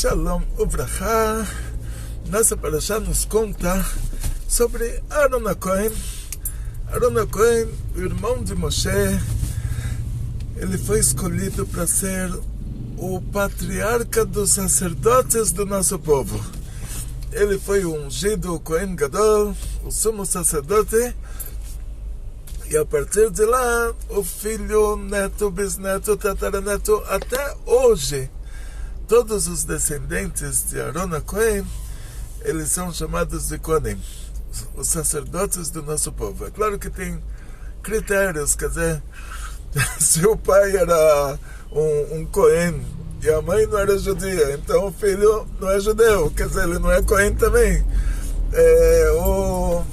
Shalom Uvrachá. Nossa parashá nos conta sobre Aaron HaKohen. Aaron HaKohen, o irmão de Moshe, ele foi escolhido para ser o patriarca dos sacerdotes do nosso povo. Ele foi ungido, o Kohen Gadol, o sumo sacerdote, e a partir de lá, o filho, neto, bisneto, tataraneto, até hoje, todos os descendentes de Aaron HaKohen, eles são chamados de Kohanim, os sacerdotes do nosso povo. É claro que tem critérios, quer dizer, se o pai era um Kohen e a mãe não era judia, então o filho não é judeu, quer dizer, ele não é Kohen também. Ou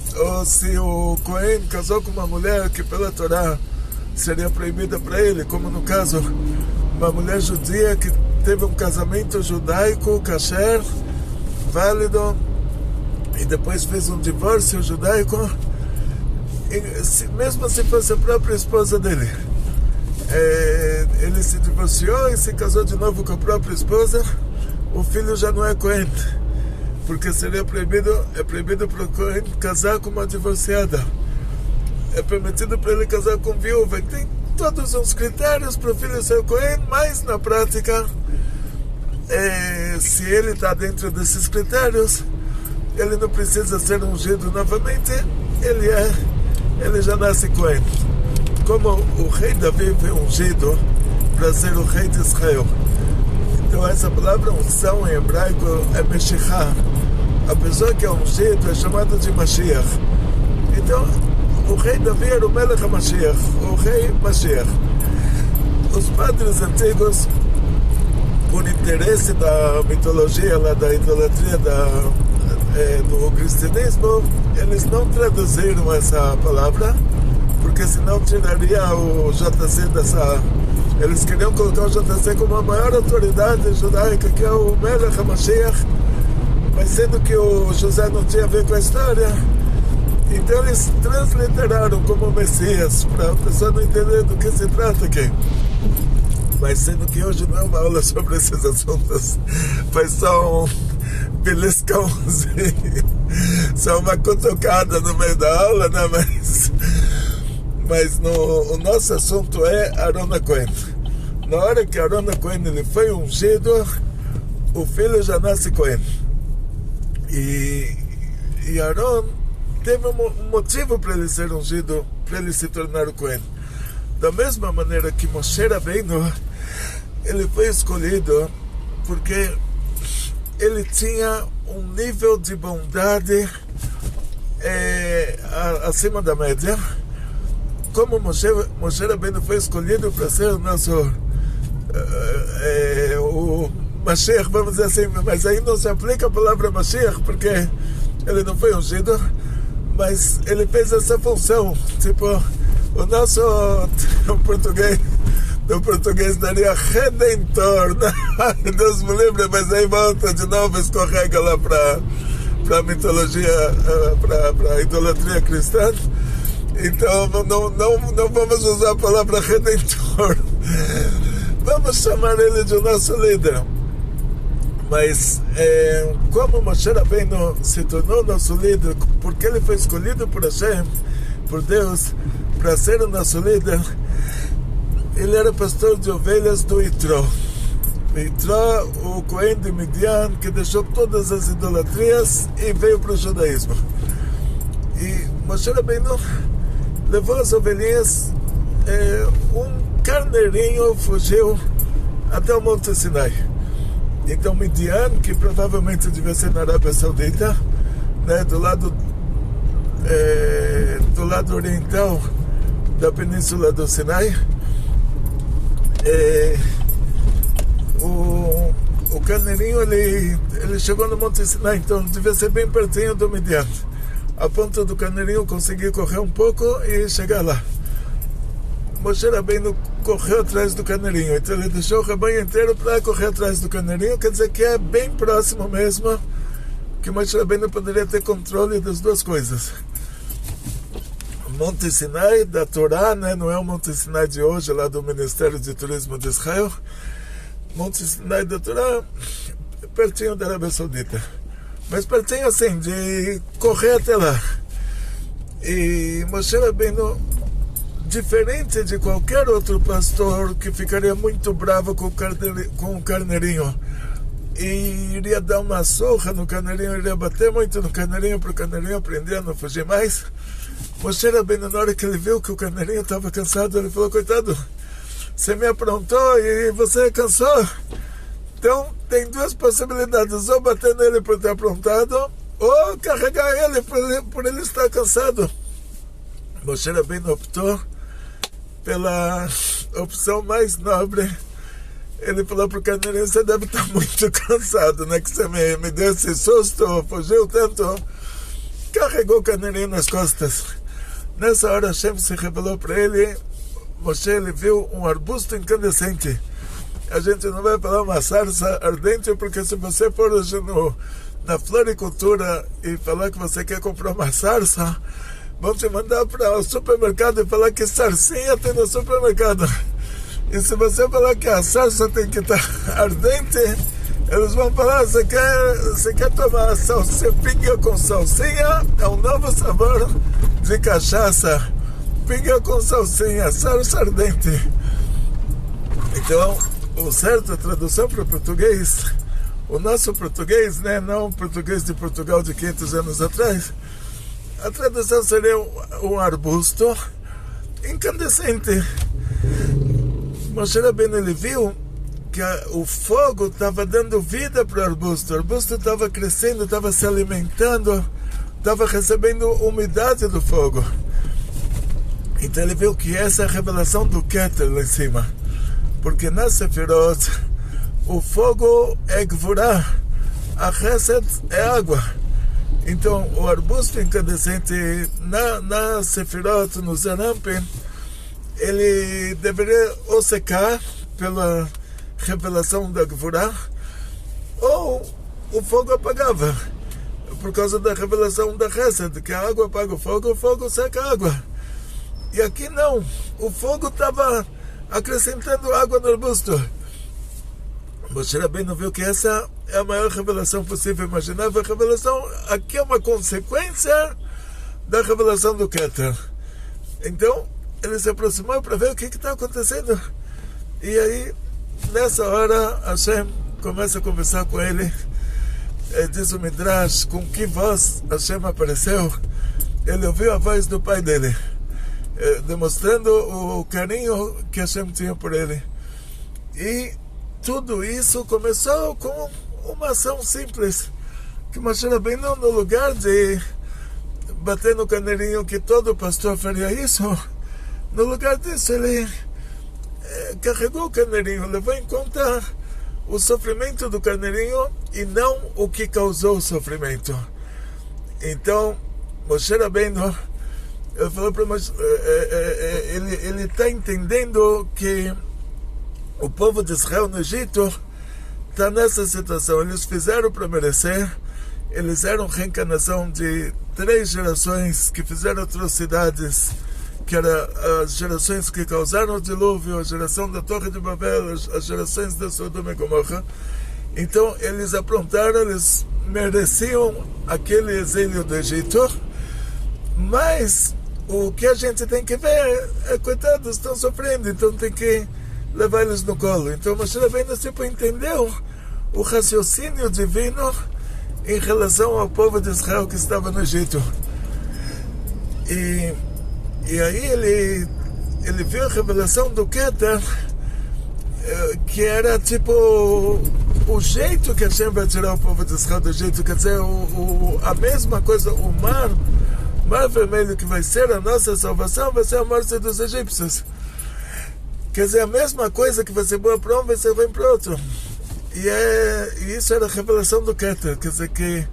se o Kohen casou com uma mulher que pela Torá seria proibida para ele, como no caso, uma mulher judia que teve um casamento judaico, kasher, válido, e depois fez um divórcio judaico, mesmo se fosse a própria esposa dele, ele se divorciou e se casou de novo com a própria esposa, o filho já não é Kohen, porque seria proibido para o Kohen casar com uma divorciada. É permitido para ele casar com viúva. Tem todos os critérios para o filho ser Kohen, mas na prática, se ele está dentro desses critérios, ele não precisa ser ungido novamente, ele já nasce Kohen. Como o rei Davi foi ungido para ser o rei de Israel. Então essa palavra unção em hebraico é Meshichah. A pessoa que é ungido é chamada de Mashiach. Então o rei Davi era o Melech HaMashiach, o rei Mashiach. Os padres antigos, por interesse da mitologia, da idolatria do cristianismo, eles não traduziram essa palavra, porque senão tiraria o JC dessa... Eles queriam colocar o JC como a maior autoridade judaica, que é o Melech HaMashiach, mas sendo que o José não tinha a ver com a história, então eles transliteraram como Messias, para a pessoa não entender do que se trata aqui. Mas sendo que hoje não é uma aula sobre esses assuntos, foi só um beliscãozinho, só uma cutucada no meio da aula, né? Mas o nosso assunto é Aaron HaKohen. Na hora que Aaron HaKohen ele foi ungido, o filho já nasce Kohen. E Aaron teve um motivo para ele ser ungido, para ele se tornar o Kohen. Da mesma maneira que Moshe Rabbeinu, ele foi escolhido porque ele tinha um nível de bondade acima da média. Como Moshe Rabbeinu foi escolhido para ser o nosso o Mashiach, vamos dizer assim, mas aí não se aplica a palavra Mashiach porque ele não foi ungido, mas ele fez essa função, tipo o nosso do português daria redentor, né? Deus me livre, mas aí volta de novo, escorrega lá para a mitologia, para a idolatria cristã. Então não vamos usar a palavra redentor, vamos chamar ele de nosso líder. Mas como Moshe Rabbeinu se tornou nosso líder, porque ele foi escolhido por Hashem, por Deus, para ser o nosso líder, ele era pastor de ovelhas do Yitro. Yitro, o Kohen de Midian, que deixou todas as idolatrias e veio para o judaísmo. E Moshe Rabbeinu levou as ovelhinhas, um carneirinho fugiu até o Monte Sinai. Então Midian, que provavelmente devia ser na Arábia Saudita, né, do lado oriental da península do Sinai, o carneirinho ele chegou no Monte Sinai, então devia ser bem pertinho do Midian, a ponto do carneirinho conseguir correr um pouco e chegar lá. Moshe Rabbeinu correu atrás do carneirinho, então ele deixou o rebanho inteiro para correr atrás do carneirinho, quer dizer que é bem próximo mesmo, que Moshe Rabbeinu poderia ter controle das duas coisas. O Monte Sinai da Torá, né, não é o Monte Sinai de hoje, lá do Ministério de Turismo de Israel. Monte Sinai da Torá pertinho da Arábia Saudita. Mas pertinho assim, de correr até lá. E Moshe Rabbeinu, diferente de qualquer outro pastor que ficaria muito bravo com o carneirinho e iria dar uma surra no carneirinho, iria bater muito no carneirinho para o carneirinho aprender a não fugir mais, Moshe Rabbeinu, na hora que ele viu que o carneirinho estava cansado, ele falou: coitado, você me aprontou e você cansou, então tem duas possibilidades: ou bater nele por ter aprontado, ou carregar ele por ele estar cansado. Moshe Rabbeinu optou pela opção mais nobre. Ele falou pro carneirinho: você deve estar muito cansado, né? Que você me deu esse susto, fugiu tanto. Carregou o carneirinho nas costas. Nessa hora Hashem se revelou para ele. Moshe, ele viu um arbusto incandescente. A gente não vai falar uma sarça ardente, porque se você for hoje na floricultura e falar que você quer comprar uma sarça, vão te mandar para o supermercado e falar que sarcinha tem no supermercado. E se você falar que a sarça tem que estar ardente, eles vão falar: você quer tomar salsinha, pinga com salsinha? É um novo sabor de cachaça. Pinga com salsinha, sarça ardente. Então, o certo, a tradução para o português, o nosso português, né, não o português de Portugal de 500 anos atrás, a tradução seria um arbusto incandescente. Moshe Rabbeinu, ele viu que o fogo estava dando vida para o arbusto estava crescendo, estava se alimentando, estava recebendo umidade do fogo. Então ele viu que essa é a revelação do Keter lá em cima, porque na Sefirot o fogo é Gvurah, a Chesed é água. Então o arbusto incandescente na Sefirot, no Zerampin, ele deveria ou secar pela revelação da Gvurah, ou o fogo apagava por causa da revelação da Chesed, que a água apaga o fogo seca a água. E aqui não, o fogo estava acrescentando água no arbusto. Moshe Rabbeinu viu que essa é a maior revelação possível, imaginável. A revelação aqui é uma consequência da revelação do Keter. Então ele se aproximou para ver o que está acontecendo. E aí, nessa hora, Hashem começa a conversar com ele. Diz o Midrash, com que voz Hashem apareceu. Ele ouviu a voz do pai dele, demonstrando o carinho que Hashem tinha por ele. E tudo isso começou com uma ação simples, que Moshe Rabbeinu, no lugar de bater no carneirinho, que todo pastor faria isso, no lugar disso ele carregou o carneirinho, levou em conta o sofrimento do carneirinho e não o que causou o sofrimento. Então Moshe Rabbeinu, ele falou para Moshe, ele está entendendo que o povo de Israel no Egito está nessa situação. Eles fizeram para merecer, eles eram reencarnação de 3 gerações que fizeram atrocidades, que eram as gerações que causaram o dilúvio, a geração da Torre de Babel, as gerações da Sodoma e Gomorra. Então eles aprontaram, eles mereciam aquele exílio do Egito, mas o que a gente tem que ver é, coitados, estão sofrendo, então tem que levar eles no colo. Então Moshe Rabbeinu tipo entendeu o raciocínio divino em relação ao povo de Israel que estava no Egito. E aí ele viu a revelação do Keter, que era tipo o jeito que Hashem vai tirar o povo de Israel do Egito, quer dizer, a mesma coisa, o mar vermelho que vai ser a nossa salvação, vai ser a morte dos egípcios. Quer dizer, a mesma coisa que vai ser boa para um, vai ser ruim para outro. E isso era a revelação do Keter, quer dizer que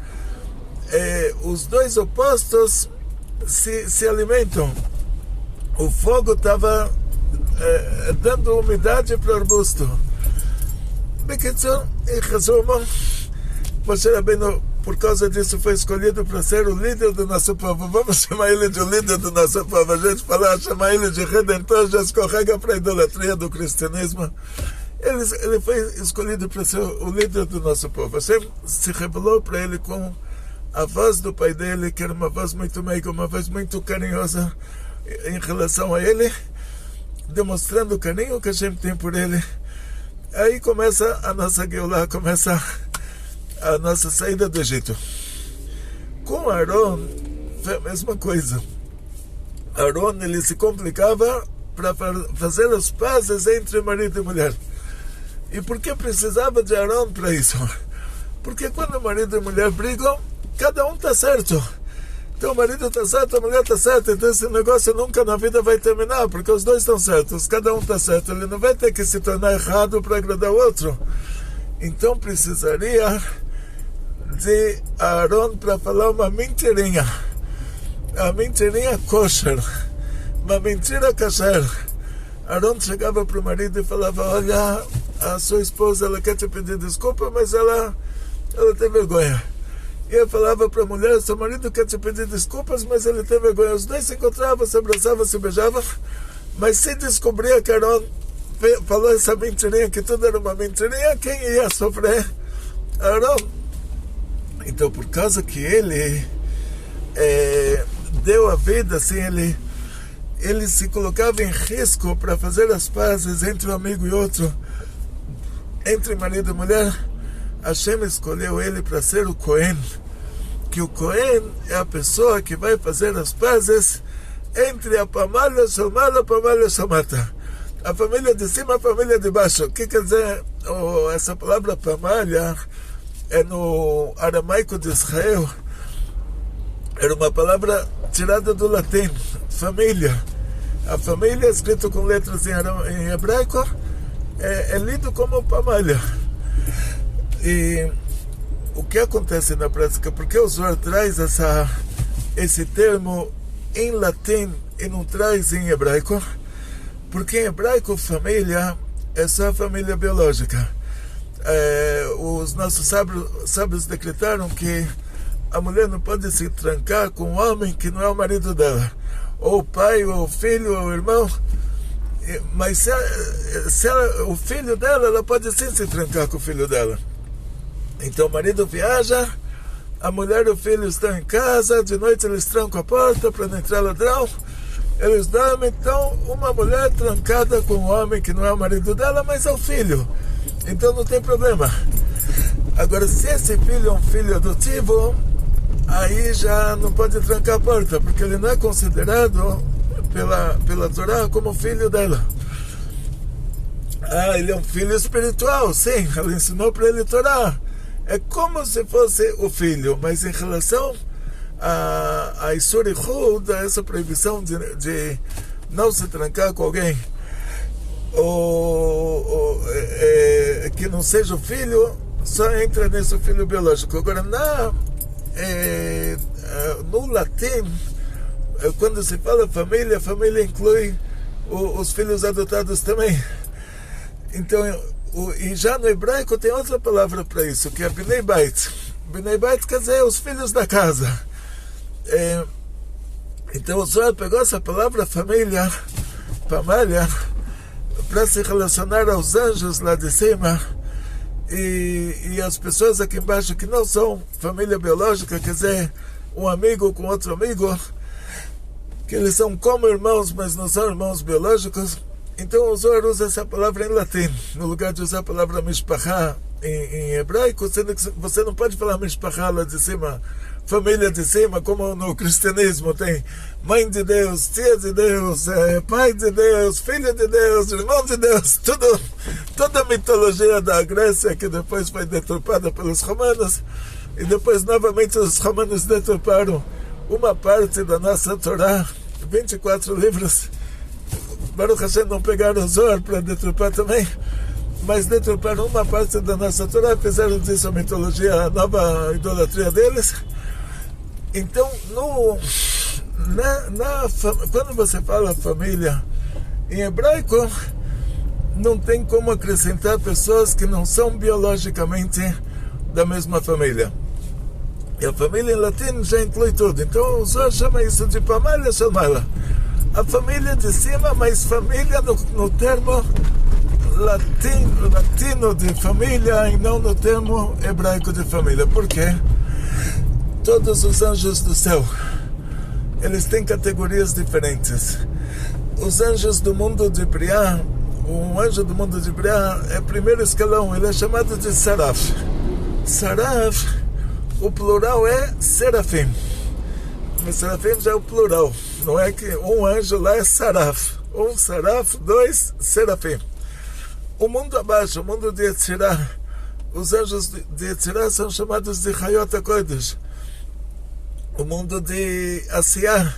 os dois opostos se alimentam. O fogo estava dando umidade para o arbusto. Em resumo, Moshe Rabbeinu, por causa disso, foi escolhido para ser o líder do nosso povo. Vamos chamar ele de o líder do nosso povo. A gente falar, chamar ele de redentor, já escorrega para a idolatria do cristianismo. ele foi escolhido para ser o líder do nosso povo. Hashem se revelou para ele com a voz do pai dele, que era uma voz muito meiga, uma voz muito carinhosa em relação a ele, demonstrando o carinho que a gente tem por ele. Aí começa a nossa Geulah, começa a nossa saída do Egito. Com Aaron foi a mesma coisa. Aaron, ele se complicava para fazer as pazes entre marido e mulher. E por que precisava de Aaron para isso? Porque quando o marido e a mulher brigam, cada um está certo. Então o marido está certo, a mulher está certa. Então esse negócio nunca na vida vai terminar, porque os dois estão certos, cada um está certo. Ele não vai ter que se tornar errado para agradar o outro. Então precisaria de Aaron para falar uma mentirinha. A mentirinha kosher. Uma mentira kasher. Aaron chegava para o marido e falava: olha, a sua esposa, ela quer te pedir desculpa, mas ela tem vergonha. E eu falava para a mulher: seu marido quer te pedir desculpas, mas ele tem vergonha. Os dois se encontravam, se abraçavam, se beijavam, mas se descobria que Aaron falou essa mentirinha, que tudo era uma mentirinha, quem ia sofrer? Aaron. Então, por causa que ele deu a vida, assim, ele se colocava em risco para fazer as pazes entre um amigo e outro, entre marido e mulher, Hashem escolheu ele para ser o Cohen, que o Cohen é a pessoa que vai fazer as pazes entre a Pamalha Shalmala e a Pamalha Shalmata, a família de cima e a família de baixo. O que quer dizer essa palavra Pamalha? É no aramaico de Israel, era uma palavra tirada do latim, família. A família, escrito com letras em hebraico, é lido como Pamalha. E o que acontece na prática? Porque o Zohar traz esse termo em latim e não traz em hebraico? Porque em hebraico família é só a família biológica. Os nossos sábios decretaram que a mulher não pode se trancar com um homem que não é o marido dela, ou o pai, ou o filho, ou o irmão. Mas se o filho dela, ela pode sim se trancar com o filho dela. Então o marido viaja, a mulher e o filho estão em casa, de noite eles trancam a porta para não entrar ladrão, eles dormem. Então uma mulher trancada com um homem que não é o marido dela, mas é o filho, então não tem problema. Agora, se esse filho é um filho adotivo, aí já não pode trancar a porta, porque ele não é considerado pela Torá como filho dela. Ele é um filho espiritual, sim, ela ensinou para ele Torá. É como se fosse o filho, mas em relação a Isur Ichud, essa proibição de não se trancar com alguém, que não seja o filho, só entra nesse filho biológico. Agora, no latim, quando se fala família, a família inclui os filhos adotados também. Então, e já no hebraico tem outra palavra para isso, que é Bnei Bait. Bnei Bait quer dizer os filhos da casa. Então o Zohar pegou essa palavra família, Pamalha, para se relacionar aos anjos lá de cima e as pessoas aqui embaixo que não são família biológica, quer dizer, um amigo com outro amigo, que eles são como irmãos, mas não são irmãos biológicos. Então o Zohar usa essa palavra em latim, no lugar de usar a palavra mishpachá em hebraico, sendo que você não pode falar mishpachá lá de cima, família de cima, como no cristianismo tem mãe de Deus, tia de Deus, pai de Deus, filho de Deus, irmão de Deus, toda a mitologia da Grécia que depois foi deturpada pelos romanos, e depois novamente os romanos deturparam uma parte da nossa Torá, 24 livros. Baruch Hashem não pegaram o Zohar para deturpar também, mas deturparam uma parte da nossa Torá, fizeram disso a mitologia, a nova idolatria deles. Então, quando você fala família em hebraico, não tem como acrescentar pessoas que não são biologicamente da mesma família. E a família em latim já inclui tudo. Então o Zohar chama isso de Pamalha Shalmala. A família de cima, mas família no termo latino de família e não no termo hebraico de família. Por quê? Todos os anjos do céu, eles têm categorias diferentes. Os anjos do mundo de Briá, um anjo do mundo de Briá é primeiro escalão, ele é chamado de Saraf. Saraf, o plural é Serafim. Mas Serafim já é o plural, não é que um anjo lá é Saraf. Um Saraf, dois Serafim. O mundo abaixo, o mundo de Yetzirah, os anjos de Yetzirah são chamados de Hayot HaKodesh. O mundo de Asiá,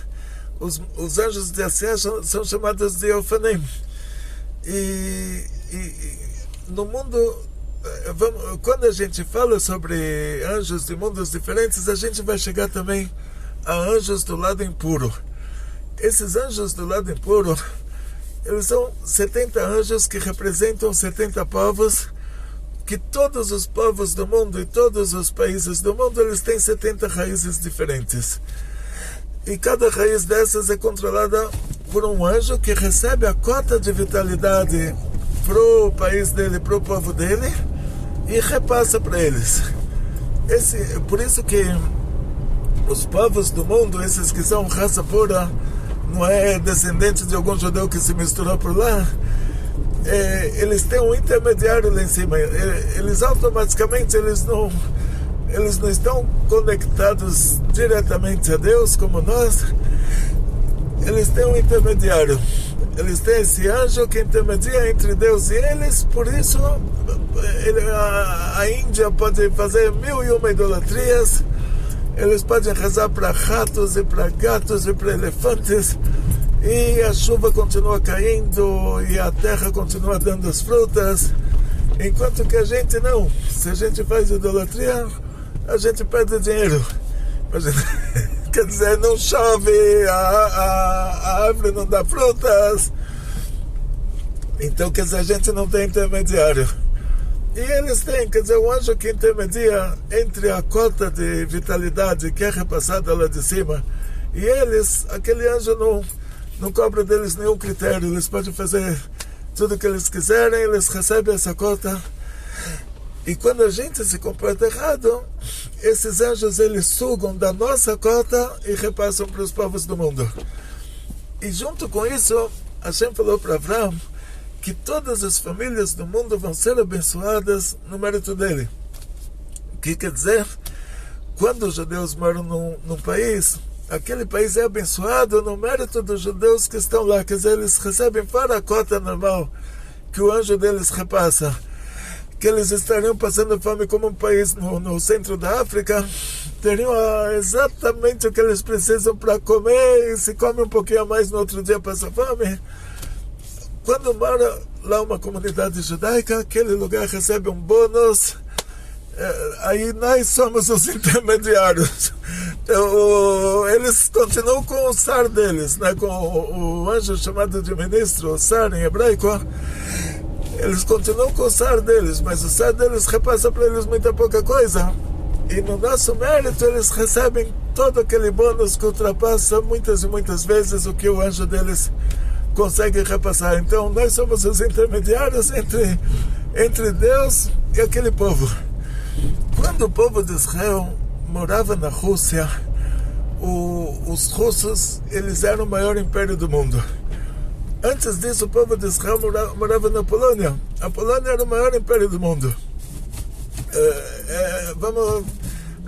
os anjos de Asiá são chamados de Ofanim. E no mundo, quando a gente fala sobre anjos de mundos diferentes, a gente vai chegar também a anjos do lado impuro. Esses anjos do lado impuro, eles são 70 anjos que representam 70 povos, que todos os povos do mundo e todos os países do mundo, eles têm 70 raízes diferentes. E cada raiz dessas é controlada por um anjo que recebe a cota de vitalidade pro país dele, pro povo dele, e repassa para eles. Por isso que os povos do mundo, esses que são raça pura, não é descendente de algum judeu que se misturou por lá, eles têm um intermediário lá em cima. Eles automaticamente eles não estão conectados diretamente a Deus como nós. Eles têm um intermediário. Eles têm esse anjo que intermedia entre Deus e eles. Por isso a Índia pode fazer 1001 idolatrias. Eles podem rezar para ratos e para gatos e para elefantes, e a chuva continua caindo e a terra continua dando as frutas, enquanto que a gente não. Se a gente faz idolatria, a gente perde dinheiro. Quer dizer, não chove, a árvore não dá frutas, então quer dizer, a gente não tem intermediário. E eles têm, quer dizer, o anjo que intermedia entre a cota de vitalidade que é repassada lá de cima e eles, aquele anjo não cobra deles nenhum critério. Eles podem fazer tudo o que eles quiserem, eles recebem essa cota. E quando a gente se comporta errado, esses anjos eles sugam da nossa cota e repassam para os povos do mundo. E junto com isso, Hashem falou para Avraham que todas as famílias do mundo vão ser abençoadas no mérito dele. O que quer dizer? Quando os judeus moram num país, aquele país é abençoado no mérito dos judeus que estão lá. Quer dizer, eles recebem fora a cota normal que o anjo deles repassa. Que eles estariam passando fome como um país no centro da África, teriam exatamente o que eles precisam para comer, e se come um pouquinho a mais no outro dia passa fome. Quando mora lá uma comunidade judaica, aquele lugar recebe um bônus, aí nós somos os intermediários. Eles continuam com o SAR deles, né? Com o anjo chamado de ministro, o SAR em hebraico. Eles continuam com o SAR deles, mas o SAR deles repassa para eles muita pouca coisa. E no nosso mérito eles recebem todo aquele bônus que ultrapassa muitas e muitas vezes o que o anjo deles consegue repassar. Então nós somos os intermediários entre Deus e aquele povo. Quando o povo de Israel morava na Rússia, os russos eles eram o maior império do mundo. Antes disso, o povo de Israel morava na Polônia. A Polônia era o maior império do mundo.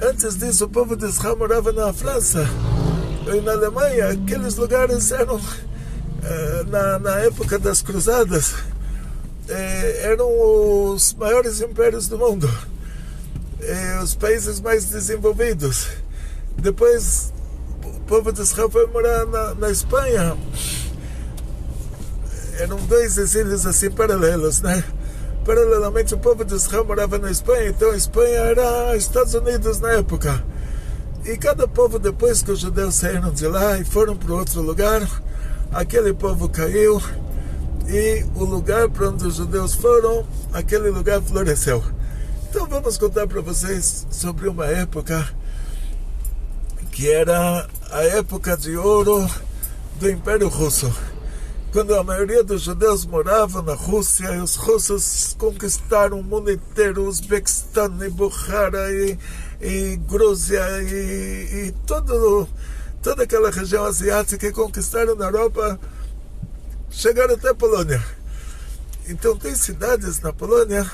Antes disso, o povo de Israel morava na França e na Alemanha. Aqueles lugares eram, na época das cruzadas, eram os maiores impérios do mundo, os países mais desenvolvidos. Depois, o povo de Israel foi morar na Espanha. Eram dois exílios assim paralelos, né? Paralelamente, o povo de Israel morava na Espanha, então a Espanha era Estados Unidos na época. E cada povo, depois que os judeus saíram de lá e foram para outro lugar, aquele povo caiu e o lugar para onde os judeus foram, aquele lugar floresceu. Então vamos contar para vocês sobre uma época que era a época de ouro do Império Russo. quando a maioria dos judeus moravam na Rússia, e os russos conquistaram o mundo inteiro, Uzbequistão, e Bukhara, e Grúzia, e toda aquela região asiática, que conquistaram na Europa, chegaram até a Polônia. Então tem cidades na Polônia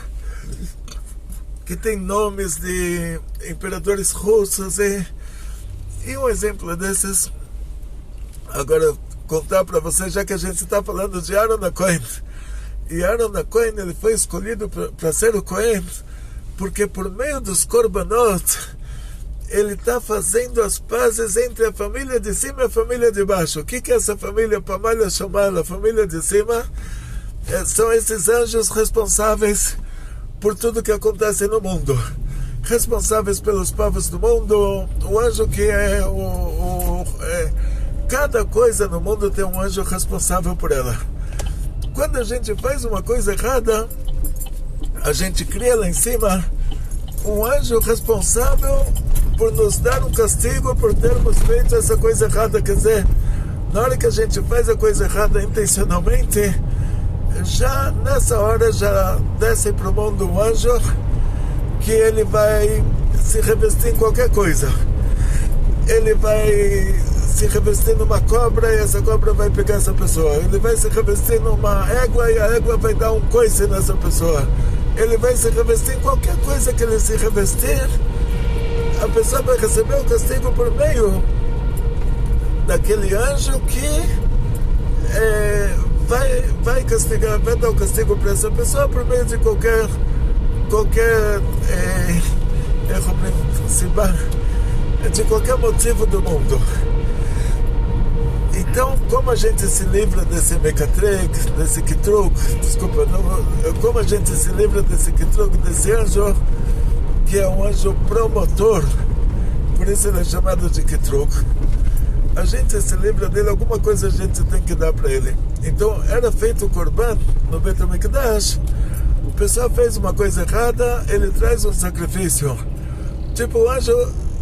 que tem nomes de imperadores russos, e um exemplo desses, agora contar para vocês, já que a gente está falando de Aaron HaKohen. E Aaron HaKohen, ele foi escolhido para ser o Kohen, porque por meio dos Korbanot, ele está fazendo as pazes entre a família de cima e a família de baixo. O que é essa família? Pamalha Shomal, a família de cima, são esses anjos responsáveis por tudo que acontece no mundo, responsáveis pelos povos do mundo. O anjo que cada coisa no mundo tem um anjo responsável por ela. Quando a gente faz uma coisa errada, a gente cria lá em cima um anjo responsável por nos dar um castigo por termos feito essa coisa errada. Quer dizer, na hora que a gente faz a coisa errada intencionalmente, já nessa hora já desce para o mundo um anjo que ele vai se revestir em qualquer coisa. Ele vai se revestir numa cobra e essa cobra vai pegar essa pessoa. Ele vai se revestir numa égua e a égua vai dar um coice nessa pessoa. Ele vai se revestir em qualquer coisa que ele se revestir, a pessoa vai receber o castigo por meio daquele anjo que vai castigar, vai dar o castigo para essa pessoa por meio de qualquer de qualquer motivo do mundo. Então, como a gente se livra desse mecatrek, desse kitruk, como a gente se livra desse kitruk, desse anjo, que é um anjo promotor, por isso ele é chamado de kitruk, a gente se livra dele, alguma coisa a gente tem que dar para ele. Então, era feito o korban no Beit HaMikdash, o pessoal fez uma coisa errada, ele traz um sacrifício. Tipo, o anjo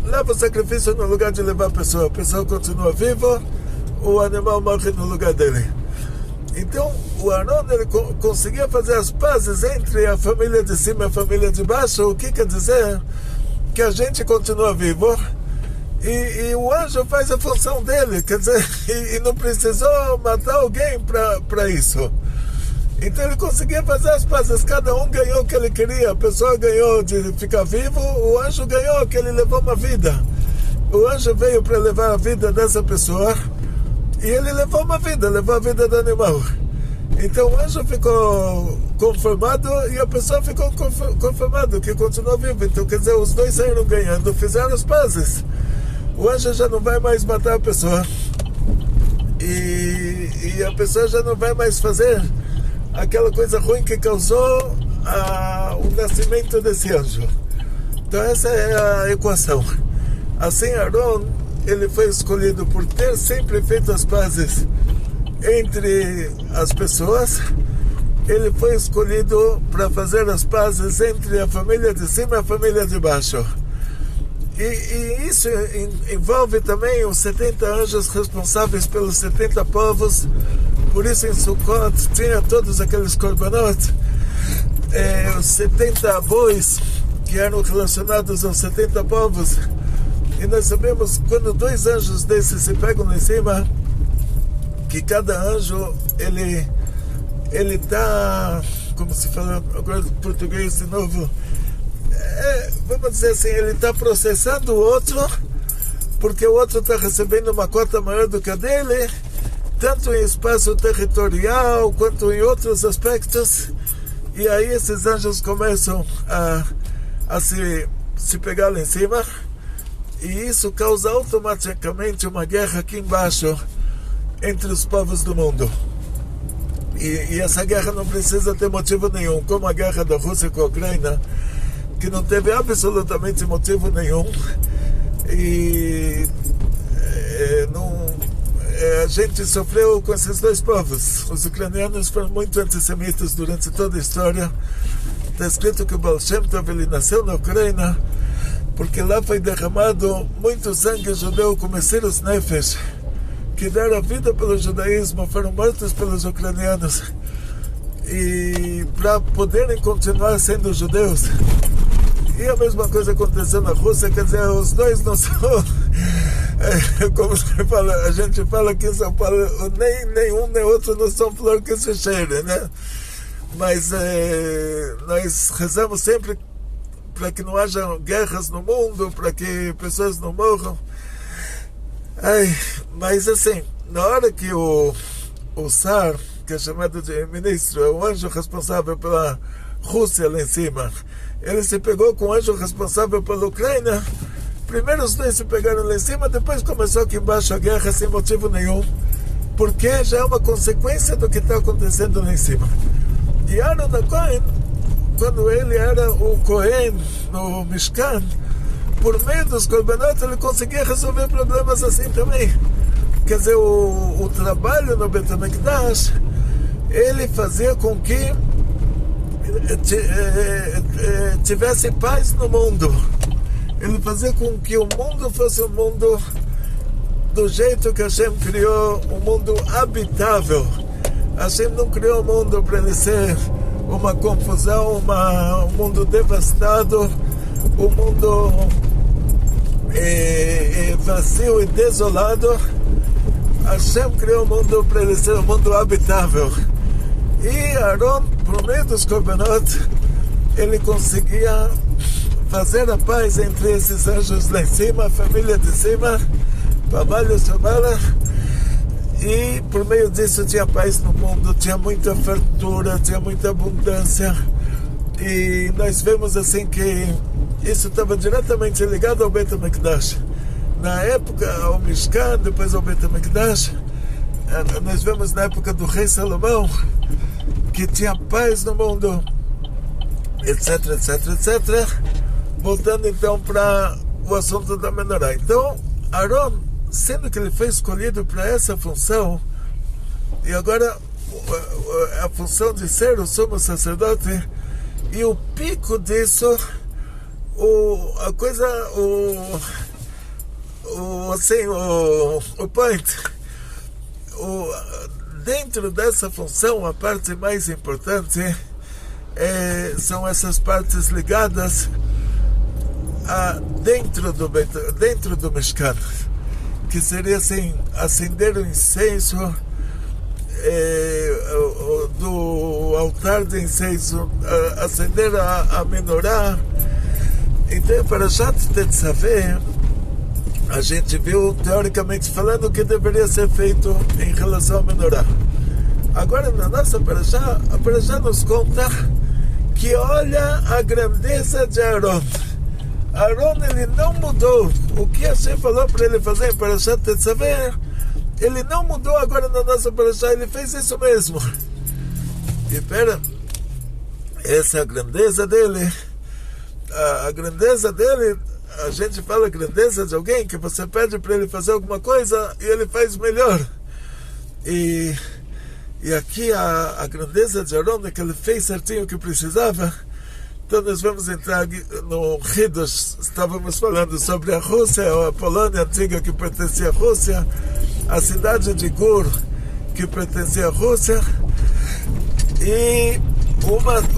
leva o sacrifício no lugar de levar a pessoa continua viva, o animal morre no lugar dele. Então, o Aaron, ele conseguia fazer as pazes entre a família de cima e a família de baixo, o que quer dizer que a gente continua vivo, e o anjo faz a função dele, quer dizer, e não precisou matar alguém para isso. Então ele conseguia fazer as pazes, cada um ganhou o que ele queria, a pessoa ganhou de ficar vivo, o anjo ganhou que ele levou uma vida. O anjo veio para levar a vida dessa pessoa, e ele levou uma vida, levou a vida do animal. Então o anjo ficou conformado e a pessoa ficou conformado, que continuou vivo. Então quer dizer, os dois saíram ganhando, fizeram as pazes. O anjo já não vai mais matar a pessoa, e a pessoa já não vai mais fazer aquela coisa ruim que causou o nascimento desse anjo. Então essa é a equação. Assim, Aaron, ele foi escolhido por ter sempre feito as pazes entre as pessoas. Ele foi escolhido para fazer as pazes entre a família de cima e a família de baixo. E isso envolve também os 70 anjos responsáveis pelos 70 povos. Por isso em Sukkot tinha todos aqueles korbanot, os 70 bois que eram relacionados aos 70 povos. E nós sabemos, quando dois anjos desses se pegam lá em cima, que cada anjo, ele está, como se fala agora em português de novo, vamos dizer assim, ele está processando o outro, porque o outro está recebendo uma cota maior do que a dele, tanto em espaço territorial, quanto em outros aspectos. E aí esses anjos começam a se pegar lá em cima, e isso causa automaticamente uma guerra aqui embaixo entre os povos do mundo. E essa guerra não precisa ter motivo nenhum, como a guerra da Rússia com a Ucrânia, que não teve absolutamente motivo nenhum. E a gente sofreu com esses dois povos. Os ucranianos foram muito antissemitas durante toda a história. Está escrito que o Baal Shem Tov, ele nasceu na Ucrânia porque lá foi derramado muito sangue judeu, como Mesiras Nefesh, que deram a vida pelo judaísmo, foram mortos pelos ucranianos, e para poderem continuar sendo judeus. E a mesma coisa aconteceu na Rússia, quer dizer, os dois não são, como se fala, a gente fala aqui em São Paulo, nem um nem outro não são flor que se cheire, né? Mas nós rezamos sempre para que não haja guerras no mundo, para que pessoas não morram. Mas assim, na hora que o Tsar, que é chamado de ministro, é o anjo responsável pela Rússia lá em cima, ele se pegou com o anjo responsável pela Ucrânia. Primeiro os dois se pegaram lá em cima, depois começou aqui embaixo a guerra sem motivo nenhum, porque já é uma consequência do que está acontecendo lá em cima. E Aaron Cohen, quando ele era o Cohen no Mishkan, por meio dos korbanot ele conseguia resolver problemas assim também. Quer dizer, o trabalho no Bet HaMikdash, ele fazia com que tivesse paz no mundo. Ele fazia com que o mundo fosse um mundo do jeito que Hashem criou, um mundo habitável. Hashem não criou o mundo para ele ser uma confusão, um mundo devastado, um mundo vazio e desolado. Hashem criou o mundo para ele ser um mundo habitável. E Aaron, por meio dos korbanot, ele conseguia fazer a paz entre esses anjos lá em cima, a família de cima, Babalho Shabala, e por meio disso tinha paz no mundo, tinha muita fartura, tinha muita abundância. E nós vemos assim que isso estava diretamente ligado ao Bet HaMikdash. Na época, ao Mishkan, depois ao Bet HaMikdash, nós vemos na época do rei Salomão que tinha paz no mundo, etc, etc, etc. Voltando então para o assunto da menorá. Então, Aaron, sendo que ele foi escolhido para essa função, e agora a função de ser o sumo sacerdote, e o pico disso, o point, dentro dessa função, a parte mais importante são essas partes ligadas dentro do Mishkan, que seria assim, acender o incenso do altar de incenso, acender a menorá. Então, para Parashat Tetzaveh, a gente viu, teoricamente falando, o que deveria ser feito em relação à menorá. Agora, na nossa Parashá, a Parashá nos conta que olha a grandeza de Aaron. Aaron, ele não mudou. O que Hashem falou para ele fazer em Parashat Tetzaveh, ele não mudou agora na nossa Parashá, ele fez isso mesmo. E espera, essa é a grandeza dele. A grandeza dele, a gente fala grandeza de alguém que você pede para ele fazer alguma coisa e ele faz melhor. E aqui a grandeza de Aaron é que ele fez certinho o que precisava. Então nós vamos entrar no Hidush. Estávamos falando sobre a Rússia, a Polônia antiga que pertencia à Rússia, a cidade de Gur que pertencia à Rússia, e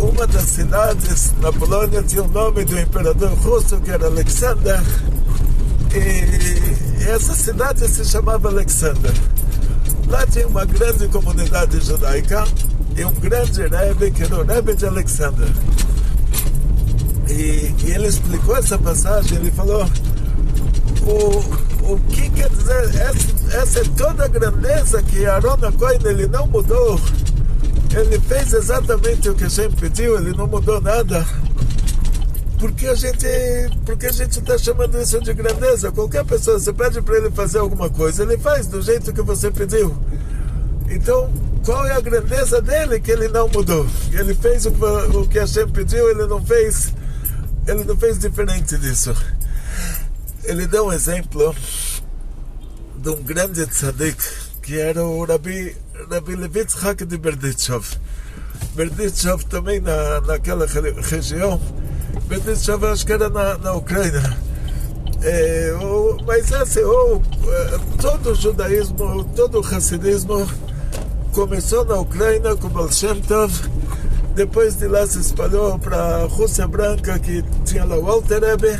uma das cidades na Polônia tinha o nome do imperador russo, que era Alexander, e essa cidade se chamava Alexander. Lá tinha uma grande comunidade judaica e um grande Rebbe, que era o Rebbe de Alexander. E ele explicou essa passagem, ele falou o que quer dizer, essa é toda a grandeza que Aaron Cohen, ele não mudou. Ele fez exatamente o que a gente pediu, ele não mudou nada. Porque a gente está chamando isso de grandeza. Qualquer pessoa, você pede para ele fazer alguma coisa, ele faz do jeito que você pediu. Então, qual é a grandeza dele que ele não mudou? Ele fez o que a gente pediu, ele não fez diferente disso. Ele deu um exemplo de um grande tzadik, que era o Rabbi Levi Tzchak de Berditchov. Berditchov também naquela região. Berditchov acho que era na Ucrânia. Mas assim, todo o judaísmo, todo o hassidismo começou na Ucrânia com Baal Shem Tov, depois de lá se espalhou para a Rússia Branca, que tinha lá o Alter Rebbe,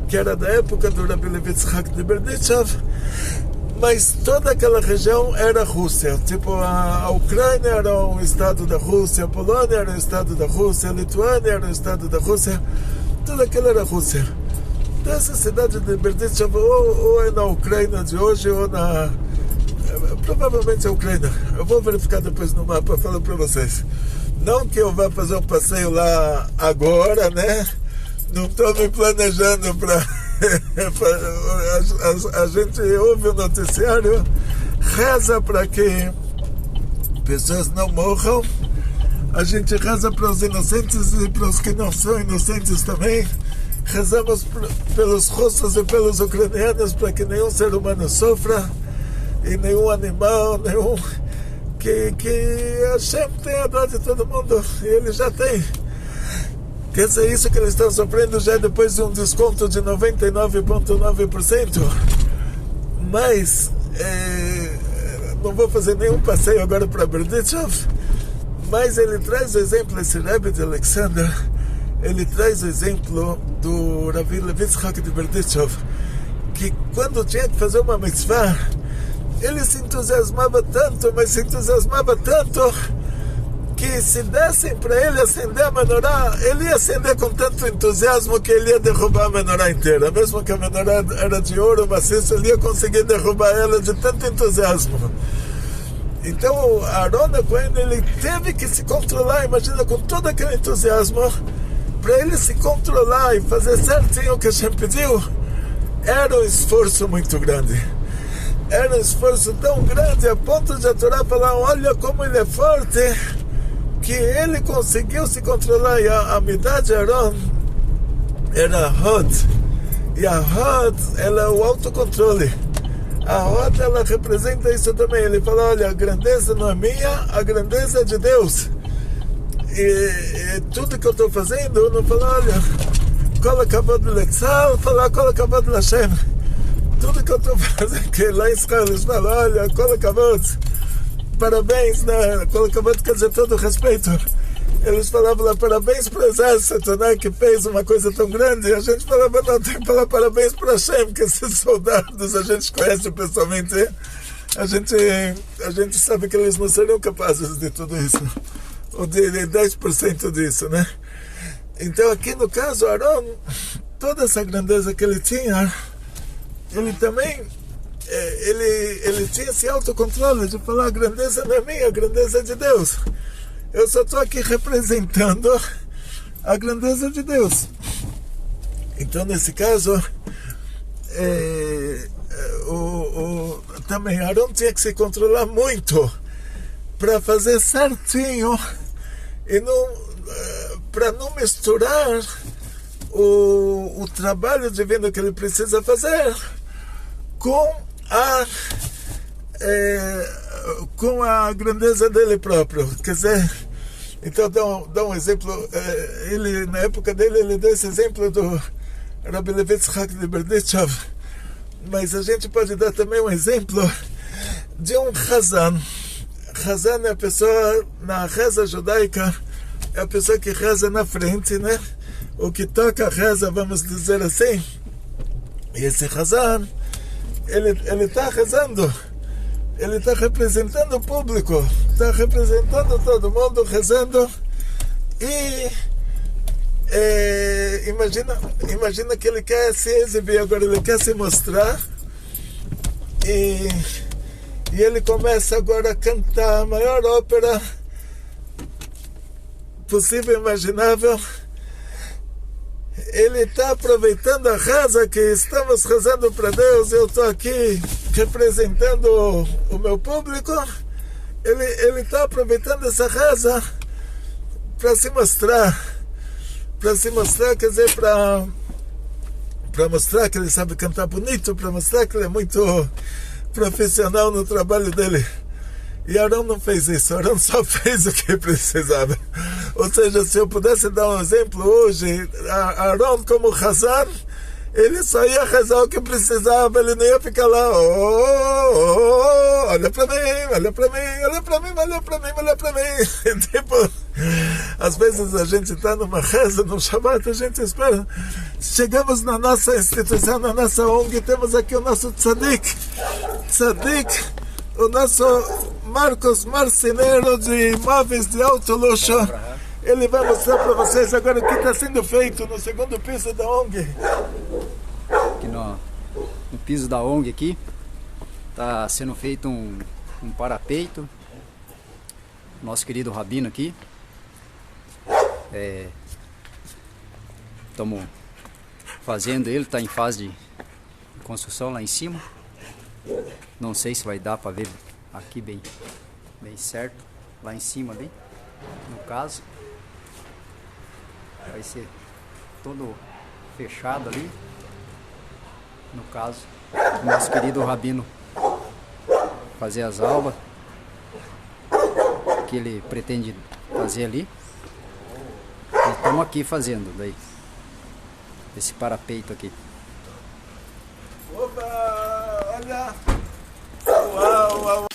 que era da época do Rabbi Levi Yitzhak de Berdichev, mas toda aquela região era Rússia. Tipo, a Ucrânia era um estado da Rússia, a Polônia era um estado da Rússia, a Lituânia era um estado da Rússia, tudo aquilo era Rússia. Então essa cidade de Berdichev ou é na Ucrânia de hoje ou na... provavelmente é a Ucrânia. Eu vou verificar depois no mapa e falo para vocês. Não que eu vá fazer um passeio lá agora, né? Não estou me planejando para... a gente ouve o noticiário, reza para que pessoas não morram, a gente reza para os inocentes e para os que não são inocentes também, rezamos pelos russos e pelos ucranianos para que nenhum ser humano sofra e nenhum animal, que Hashem tenha dó de todo mundo, e ele já tem. Quer dizer, isso que eles estão sofrendo já depois de um desconto de 99,9%. Mas, não vou fazer nenhum passeio agora para Berdichev, mas ele traz o exemplo, esse Rebbe de Alexander, ele traz o exemplo do Rabbi Levi Yitzhak de Berdichev, que quando tinha que fazer uma mitzvah, ele se entusiasmava tanto, mas se entusiasmava tanto, que se dessem para ele acender a menorá, ele ia acender com tanto entusiasmo que ele ia derrubar a menorá inteira. Mesmo que a menorá era de ouro maciço, ele ia conseguir derrubar ela de tanto entusiasmo. Então, Aaron Cohen, ele teve que se controlar, imagina, com todo aquele entusiasmo, para ele se controlar e fazer certinho o que a Hashem pediu, era um esforço muito grande. Era um esforço tão grande a ponto de a Torá falar, olha como ele é forte, que ele conseguiu se controlar. E a Midah de Aaron era a Hod, e a Hod, ela é o autocontrole. A Hod, ela representa isso também. Ele fala, olha, a grandeza não é minha, a grandeza é de Deus, e tudo que eu estou fazendo, eu não falo, olha, Kol HaKavod L'Etzal, falar Kol HaKavod L'Hashem. Tudo que eu estou fazendo, que lá em Israel eles falam, olha, Kol HaKavod, parabéns, né? Kol HaKavod quer dizer todo respeito. Eles falavam lá, parabéns para o exército, né? Que fez uma coisa tão grande. E a gente falava, não, tem que falar parabéns para Hashem, que esses soldados a gente conhece pessoalmente. A gente sabe que eles não seriam capazes de tudo isso, ou de 10% disso, né? Então aqui no caso, Aaron, toda essa grandeza que ele tinha, ele também, ele tinha esse autocontrole de falar, a grandeza não é minha, a grandeza é de Deus. Eu só estou aqui representando a grandeza de Deus. Então, nesse caso, também Aaron tinha que se controlar muito para fazer certinho e para não misturar o trabalho divino que ele precisa fazer com a grandeza dele próprio. Quer dizer, então dá um exemplo. Ele, na época dele, ele deu esse exemplo do Rabbi Levi Yitzhak de Berdichev, mas a gente pode dar também um exemplo de um Chazan. Chazan é a pessoa, na reza judaica, é a pessoa que reza na frente, né? O que toca a reza, vamos dizer assim. E esse Chazan, ele está rezando, ele está representando o público, está representando todo mundo, rezando. E imagina que ele quer se exibir agora, ele quer se mostrar, e ele começa agora a cantar a maior ópera possível e imaginável. Ele está aproveitando a reza que estamos rezando para Deus. Eu estou aqui representando o meu público. Ele está aproveitando essa reza para se mostrar. Para se mostrar, quer dizer, para mostrar que ele sabe cantar bonito, para mostrar que ele é muito profissional no trabalho dele. E Aaron não fez isso, Aaron só fez o que precisava. Ou seja, se eu pudesse dar um exemplo hoje, Aaron como Chazan, Ele só ia rezar o que precisava, ele não ia ficar lá, olha pra mim, olha pra mim, olha pra mim, olha pra mim, olha pra mim. Tipo, às vezes a gente está numa reza, num Shabbat, a gente espera. Chegamos na nossa instituição, na nossa ONG, temos aqui o nosso tzadik, o nosso Marcos Marceneiro de Imóveis de Alto Luxo. Ele vai mostrar para vocês agora o que está sendo feito no segundo piso da ONG. Aqui no piso da ONG aqui está sendo feito um parapeito. Nosso querido Rabino aqui. Estamos fazendo ele, está em fase de construção lá em cima. Não sei se vai dar para ver aqui bem certo, lá em cima ali, no caso. Vai ser todo fechado ali. No caso, o nosso querido Rabino fazer as aulas que ele pretende fazer ali. E estamos aqui fazendo daí esse parapeito aqui. Opa, olha! Uau, uau.